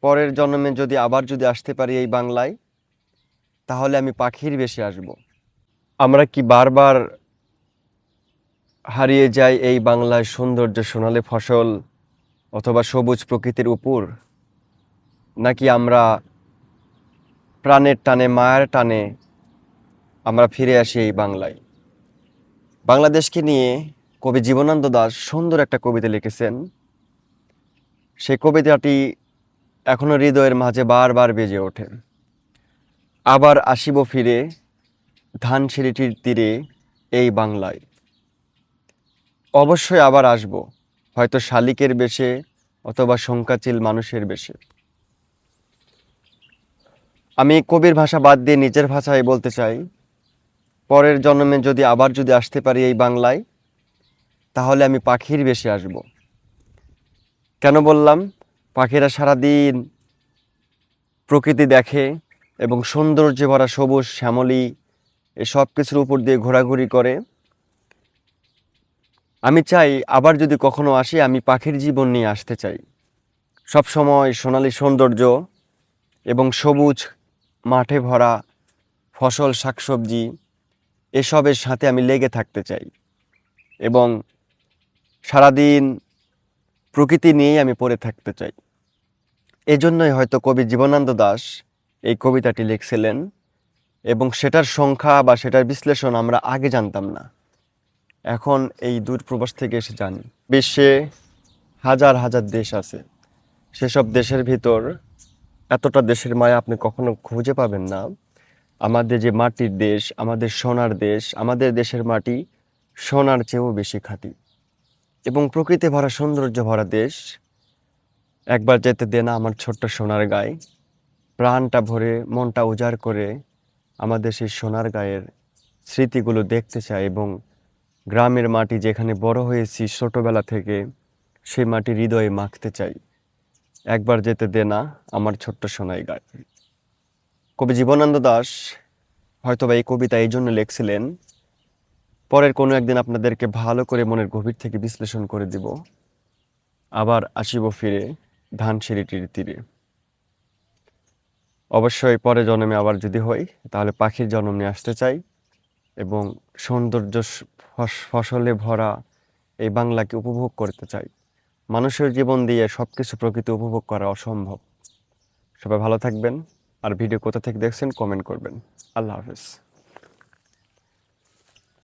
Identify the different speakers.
Speaker 1: পরের জন্মে যদি আবার আসতে পারি এই বাংলায়, তাহলে আমি পাখির বেশে আসব। আমরা কি বারবার হারিয়ে যাই এই বাংলায় সৌন্দর্য, সোনালী ফসল অথবা সবুজ প্রকৃতির উপর? নাকি আমরা প্রাণের টানে, মায়ের টানে আমরা ফিরে আসি এই বাংলায়? বাংলাদেশকে নিয়ে কবি জীবনানন্দ দাশ সুন্দর একটা কবিতা লিখেছেন। সেই কবিতাটি এখনো হৃদয়ের মাঝে বারবার বেজে ওঠে। আবার আসিব ফিরে ধানসিঁড়িটির তীরে এই বাংলায়। অবশ্যই আবার আসব, হয়তো শালিকের বেশে অথবা শঙ্কাচিল মানুষের বেশে। আমি কবির ভাষা বাদ দিয়ে নিজের ভাষায় বলতে চাই, পরের জন্মে যদি আবার আসতে পারি এই বাংলায়, তাহলে আমি পাখির বেশে আসব। কেন বললাম? পাখিরা সারাদিন প্রকৃতি দেখে এবং সৌন্দর্যে ভরা সবুজ শ্যামলী এসব কিছুর উপর দিয়ে ঘোরাঘুরি করে। আমি চাই আবার যদি কখনো আসি, আমি পাখির জীবন নিয়ে আসতে চাই। সব সময় সোনালী সৌন্দর্য এবং সবুজ মাঠে ভরা ফসল, শাকসবজি এসবের সাথে আমি লেগে থাকতে চাই এবং সারাদিন প্রকৃতি নিয়েই আমি পড়ে থাকতে চাই। এজন্যই হয়তো কবি জীবনানন্দ দাশ এই কবিতাটি লিখছিলেন এবং সেটার সংখ্যা বা সেটার বিশ্লেষণ আমরা আগে জানতাম না, এখন এই দূর প্রবাস থেকে এসে জানি। বিশ্বে হাজার হাজার দেশ আছে, সেসব দেশের ভিতর এতটা দেশের মায়া আপনি কখনো খুঁজে পাবেন না। আমাদের যে মাটির দেশ, আমাদের সোনার দেশ, আমাদের দেশের মাটি সোনার চেয়েও বেশি খাঁটি এবং প্রকৃতি ভরা সৌন্দর্য ভরা দেশ। একবার যেতে দে না আমার ছোট্ট সোনার গায়ে, প্রাণটা ভরে মনটা উজাড় করে আমাদের সেই সোনার গায়ের স্মৃতিগুলো দেখতে চাই এবং গ্রামের মাটি যেখানে বড় হয়েছি ছোটবেলা থেকে, সেই মাটি হৃদয়ে মাখতে চাই। একবার যেতে দে না আমার ছোট্ট সোনাই গায়ে। কবি জীবনানন্দ দাশ হয়তোবা এই কবিতা এই জন্য লিখছিলেন। পরের কোনো একদিন আপনাদেরকে ভালো করে মনের গভীর থেকে বিশ্লেষণ করে দিব। আবার আসিব ফিরে ধানসিঁড়িটির তীরে। অবশ্যই পরে জন্মে আবার যদি হই, তাহলে পাখির জন্ম নিয়ে আসতে চাই এবং সৌন্দর্য ফসলে ভরা এই বাংলাকে উপভোগ করতে চাই। মানুষের জীবন দিয়ে সব কিছু প্রকৃতি উপভোগ করা অসম্ভব। সবাই ভালো থাকবেন, আর ভিডিও কোথা থেকে দেখছেন কমেন্ট করবেন। আল্লাহ হাফেজ।